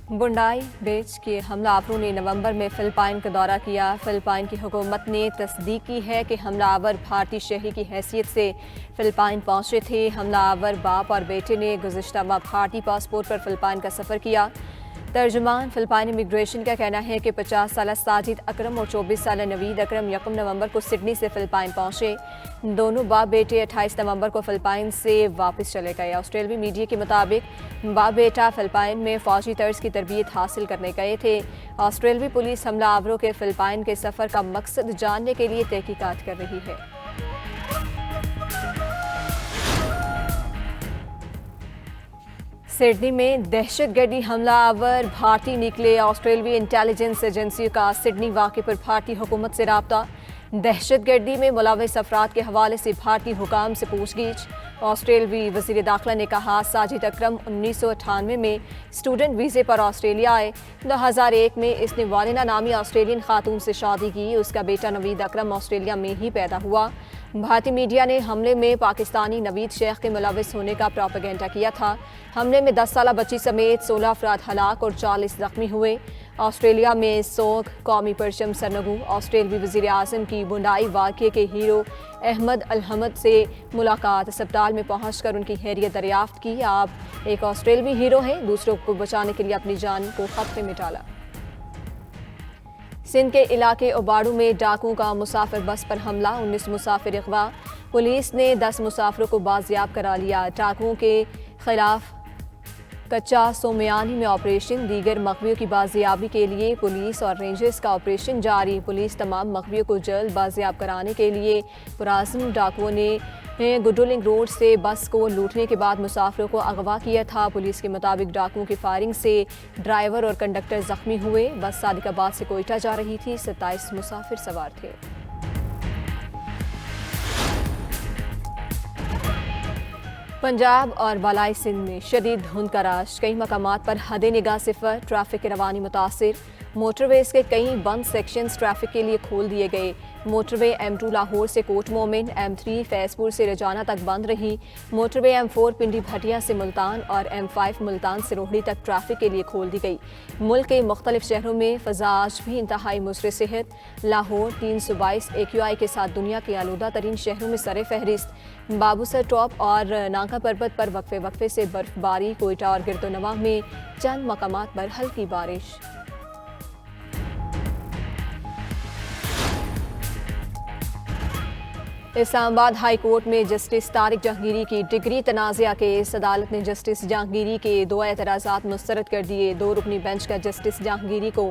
बुंडाई बीच के हमलावरों ने नवंबर में फिलिपाइन का दौरा किया। फिलिपाइन की हुकूमत ने तस्दीक की है कि हमलावर भारतीय शहरी की हैसियत से फिलिपाइन पहुंचे थे। हमलावर बाप और बेटे ने गुज़िश्ता माह भारतीय पासपोर्ट पर फिलिपाइन का सफ़र किया। तर्जुमान फिलिपाइन इमिग्रेशन का कहना है कि 50 साल साजिद अकरम और 24 साल नवीद अकरम 1 नवंबर को सिडनी से फिलिपाइन पहुंचे। दोनों बाप बेटे 28 नवंबर को फिलिपाइन से वापस चले गए। ऑस्ट्रेलियाई मीडिया के मुताबिक बाप बेटा फिलिपाइन में फौजी तर्ज की तरबियत हासिल करने गए थे। ऑस्ट्रेलियाई पुलिस हमलावरों के फिलिपाइन के सफ़र का मकसद जानने के लिए तहकीकात कर रही है। सिडनी में दहशतगर्दी हमलावर भारतीय निकले। ऑस्ट्रेलियाई इंटेलिजेंस एजेंसी का सिडनी वाक़े पर भारतीय हुकूमत से राब्ता। दहशतगर्दी में मुलव्वस अफराद के हवाले से भारतीय हुकाम से पूछगिछ। ऑस्ट्रेलियाई वज़ीर दाखिला ने कहा, साजिद अकरम 1998 में स्टूडेंट वीज़े पर ऑस्ट्रेलिया आए। 2001 में इसने वालिना नामी ऑस्ट्रेलियन खातून से शादी की। उसका बेटा नवीद अकरम ऑस्ट्रेलिया में ही पैदा हुआ। भारतीय मीडिया ने हमले में पाकिस्तानी नवीद शेख के मुलव्वस होने का प्रोपेगेंडा किया था। हमले में 10 साल बच्ची समेत 16 अफराद हलाक और 40 जख्मी हुए। ऑस्ट्रेलिया में सोग कौमी परचम सरनगू। ऑस्ट्रेलियाई वज़ीर आज़म की बुंडाई वाक़े के हीरो अहमद अलहमद से मुलाकात। अस्पताल में पहुंचकर उनकी खैरियत दरियाफ्त की। आप एक ऑस्ट्रेलियाई हीरो हैं, दूसरों को बचाने के लिए अपनी जान को खतरे में डाला। सिंध के इलाके उबाड़ू में डाकुओं का मुसाफिर बस पर हमला। 19 मुसाफिर अगवा। पुलिस ने 10 मुसाफिरों को बाजियाब करा लिया। डाकुओं के खिलाफ कच्चा सोमयानी में ऑपरेशन। दीगर मकबियों की बाजियाबी के लिए पुलिस और रेंजर्स का ऑपरेशन जारी। पुलिस तमाम मकबियों को जल्द बाजियाब कराने के लिए पुराज़म डाकुओं ने गुडुलिंग रोड से बस को लूटने के बाद मुसाफिरों को अगवा किया था। पुलिस के मुताबिक डाकुओं की फायरिंग से ड्राइवर और कंडक्टर जख्मी हुए। बस सादिकाबाद से कोयटा जा रही थी। 27 मुसाफिर सवार थे। पंजाब और बालाई सिंध में शदीद धुंध का राश। कई मकामात पर हद निगाह सिफर। ट्रैफिक की रवानी मुतासिर। मोटरवेज के कई बंद सेक्शंस ट्रैफिक के लिए खोल दिए गए। मोटरवे M2 लाहौर से कोट मोमिन, M3 फैजपुर से रजाना तक बंद रही। मोटरवे M4 पिंडी भटिया से मुल्तान और M5 मुल्तान से रोहड़ी तक ट्रैफिक के लिए खोल दी गई। मुल्क के मुख्तलिफ शहरों में फ़ज़ा आज भी इंतहाई मुज़र सेहत। लाहौर 322 AQI के साथ दुनिया के आलूदा तरीन शहरों में सर फहरिस्त। बाबूसर टॉप और नाका पर्वत पर वक्फे वक्फे से बर्फबारी। कोयटा और गिरदोनवा में चंद मकामात पर हल्की बारिश। इस्लामाबाद हाई कोर्ट में जस्टिस तारिक जहांगीरी की डिग्री तनाज़ा केस। अदालत ने जस्टिस जहांगीरी के 2 एतराज़ात मुस्तरद कर दिए। 2 रुकनी बेंच का जस्टिस जहांगीरी को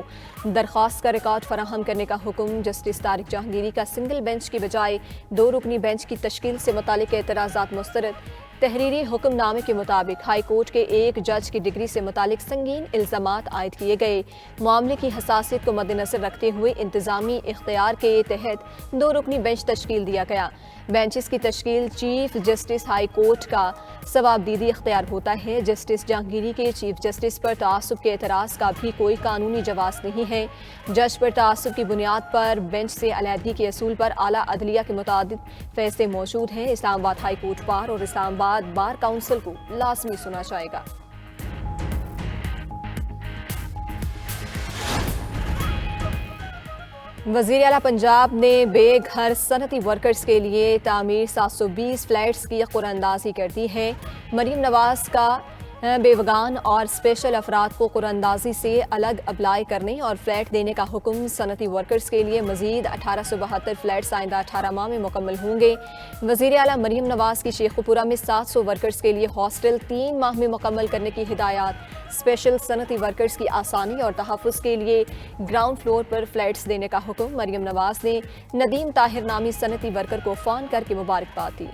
दरख्वास्त का रिकॉर्ड फराहम करने का हुक्म। जस्टिस तारिक जहांगीरी का सिंगल बेंच की बजाय 2 रुकनी बेंच की तश्कील से मुतालिक एतराज़ात मुस्तरद। तहरीरी हुक्मनामे के मुताबिक हाई कोर्ट के एक जज की डिग्री से मुतालिक संगीन इल्ज़ामात आयद किए गए। मामले की हसासियत को मद्देनजर रखते हुए इंतजामी इख्तियार के तहत 2 रुकनी बेंच तश्कील दिया गया। बेंचेस की तश्कील चीफ जस्टिस हाई कोर्ट का सवाबदीदी इख्तियार होता है। जस्टिस जहांगीरी के चीफ जस्टिस पर तआस्सुब के एतराज़ का भी कोई कानूनी जवाज़ नहीं है। जज पर तआस्सुब की बुनियाद पर बेंच से अलहदगी के असूल पर आला अदलिया के मुताबिक फैसले मौजूद हैं। इस्लामाबाद हाई कोर्ट बार और इस्लामाबाद बार काउंसिल को लाजमी सुना जाएगा। वज़ीर आला पंजाब ने बेघर सनती वर्कर्स के लिए तामीर 720 फ्लैट्स की कुरानंदाजी कर दी है। मरीम नवाज का बेवगान और स्पेशल अफराद को कुरानंदाजी से अलग अप्लाई करने और फ्लैट देने का हुक्म। सनती वर्कर्स के लिए मजीद 1872 फ्लैट्स आइंदा 18 माह में मुकम्मल होंगे। वज़ीर आला मरीम नवाज की शेखुपुरा में 700 वर्कर्स के लिए हॉस्टल 3 माह में मुकम्मल करने की हिदायत। स्पेशल सनती वर्कर्स की आसानी और तहफ़्फ़ुज़ के लिए ग्राउंड फ्लोर पर फ्लैट्स देने का हुक्म। मरीम नवाज ने नदीम ताहिर नामी सनती वर्कर को फ़ोन करके मुबारकबाद दी।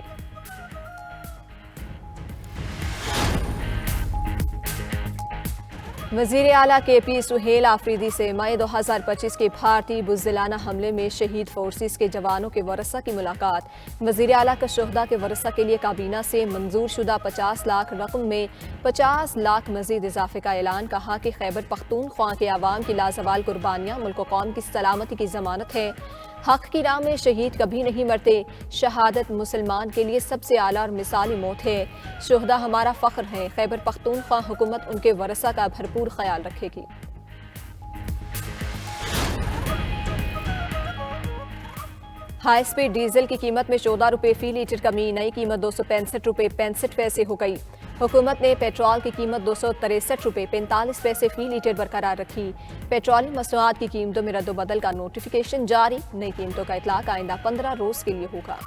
वज़ीर आला KP सुहेल आफरीदी से मई 2025 के भारतीय बुज़दिलाना हमले में शहीद फोर्सेस के जवानों के वरसा की मुलाकात। वज़ीर आला का शहदा के वरसा के लिए काबीना से मंजूर शुदा 50 लाख रकम में 50 लाख मजीद इजाफे का ऐलान। कहा कि खैबर पख्तूनख्वा के अवाम की लाजवाल कुर्बानियाँ मुल्क व कौम की सलामती की ज़मानत है। हक की राह में शहीद कभी नहीं मरते। शहादत मुसलमान के लिए सबसे आला और मिसाली मौत है। शुहदा हमारा फ़ख्र है। खैबर पख्तूनख्वा हुकूमत उनके वरसा का भरपूर ख्याल रखेगी। हाई स्पीड डीजल की कीमत में 14 रुपये फी लीटर कमी, नई कीमत 265 रुपये 65 पैसे हो गई। हुकूमत ने पेट्रोल की कीमत 263 रुपये 45 पैसे फी लीटर बरकरार रखी। पेट्रोलियम मसनूआत की कीमतों में रद्दोबदल का नोटिफिकेशन जारी, नई कीमतों का इतलाक आइंदा 15 रोज के लिए होगा।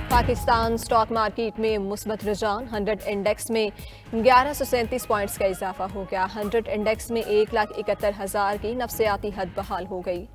पाकिस्तान स्टॉक मार्केट में मुस्बत रुझान, 100 इंडेक्स में 1137 पॉइंट्स का इजाफा हो गया। 100 इंडेक्स में 1,71,000 की नफसियाती हद बहाल हो गई।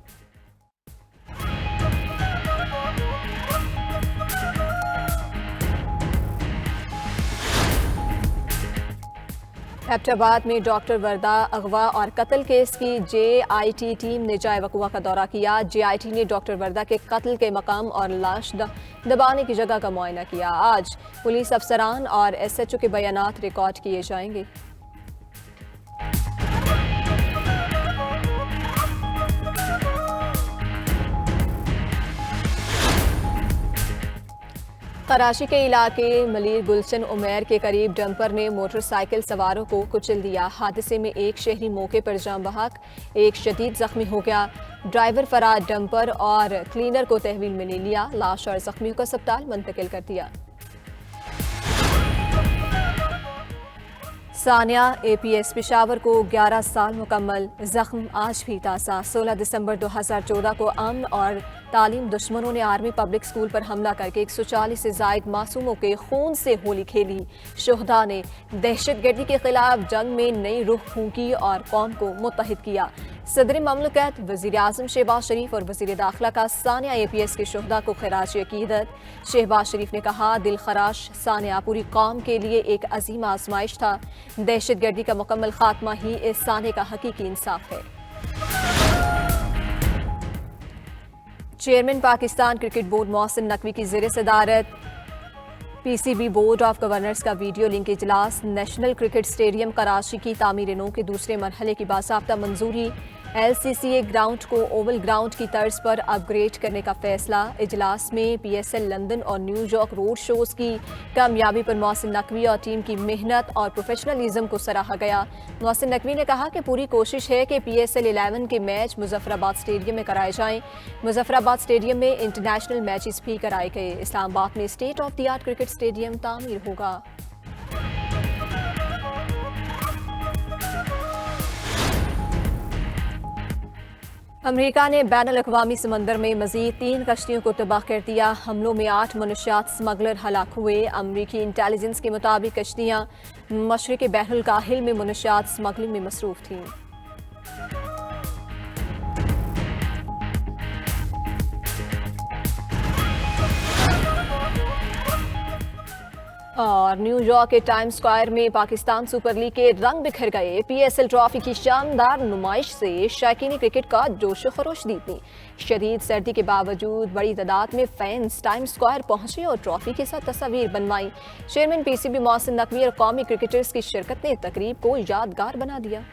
एबटाबाद में डॉक्टर वर्दा अगवा और कत्ल केस की JIT टीम ने जाए वकुआ का दौरा किया। JIT ने डॉक्टर वर्दा के कत्ल के मकाम और लाश दबाने की जगह का मुआयना किया। आज पुलिस अफसरान और SHO के बयानात रिकॉर्ड किए जाएंगे। कराची के इलाके मलिर गुलशन उमैर के करीब डंपर ने मोटरसाइकिल सवारों को कुचल दिया। हादसे में एक शहरी मौके पर जान बहक, एक शदीद जख्मी हो गया। ड्राइवर फरार, डंपर और क्लीनर को तहवील में ले लिया। लाश और जख्मियों को अस्पताल मुंतकिल कर दिया। सानिया APS पेशावर को 11 साल मुकम्मल, जख्म आज भी ताज़ा। 16 दिसंबर 2014 को अमन और तालीम दुश्मनों ने आर्मी पब्लिक स्कूल पर हमला करके 140 से जायद मासूमों के खून से होली खेली। शुहदा ने दहशतगर्दी के खिलाफ जंग में नई रूह फूंकी और कौम को मुत्तहिद किया। सदर ममलकत, वज़ीर आज़म शहबाज शरीफ और वज़ीर दाखिला का सानिया APS के शुहदा को खिराज अकीदत। शहबाज शरीफ ने कहा, दिल खराश सानिया पूरी कौम के लिए एक अजीम आजमाइश था। दहशतगर्दी का मुकम्मल खात्मा ही इस साने का हकीकी इंसाफ है। Chairman Pakistan cricket board Mohsin Naqvi की ज़ेर सदारत PCB बोर्ड ऑफ गवर्नर्स का वीडियो लिंक इजलास। नेशनल क्रिकेट स्टेडियम कराची की तामीर नौ के दूसरे मरहले की बासाब्ता मंजूरी। LCCA ग्राउंड को ओवल ग्राउंड की तर्ज पर अपग्रेड करने का फैसला। इजलास में PSL लंदन और न्यूयॉर्क रोड शोज की कामयाबी पर मोहसिन नकवी और टीम की मेहनत और प्रोफेशनलिज्म को सराहा गया। मोहसिन नकवी ने कहा कि पूरी कोशिश है कि PSL 11 के मैच मुजफ्फराबाद स्टेडियम में कराए जाएं। मुजफ्फराबाद स्टेडियम में इंटरनेशनल मैचेस भी कराए गए। इस्लामाबाद में state of the art cricket stadium तामीर होगा। अमेरिका ने बैनुल-अक़वामी समंदर में मजीद 3 कश्तियों को तबाह कर दिया। हमलों में 8 मनुष्यात स्मगलर हलाक हुए। अमरीकी इंटेलिजेंस के मुताबिक कश्तियाँ मशरिक़ बहरुल काहिल में मनुष्यात स्मगलिंग में मसरूफ थीं। और न्यूयॉर्क के टाइम्स स्क्वायर में पाकिस्तान सुपर लीग के रंग बिखर गए। PSL ट्रॉफी की शानदार नुमाइश से शौकीन क्रिकेट का जोश खरोश दीदी। शदीद सर्दी के बावजूद बड़ी तादाद में फैंस टाइम्स स्क्वायर पहुंचे और ट्रॉफी के साथ तस्वीर बनवाई। चेयरमैन PCB मोहसिन नकवी और कौमी क्रिकेटर्स की शिरकत ने तकरीब को यादगार बना दिया।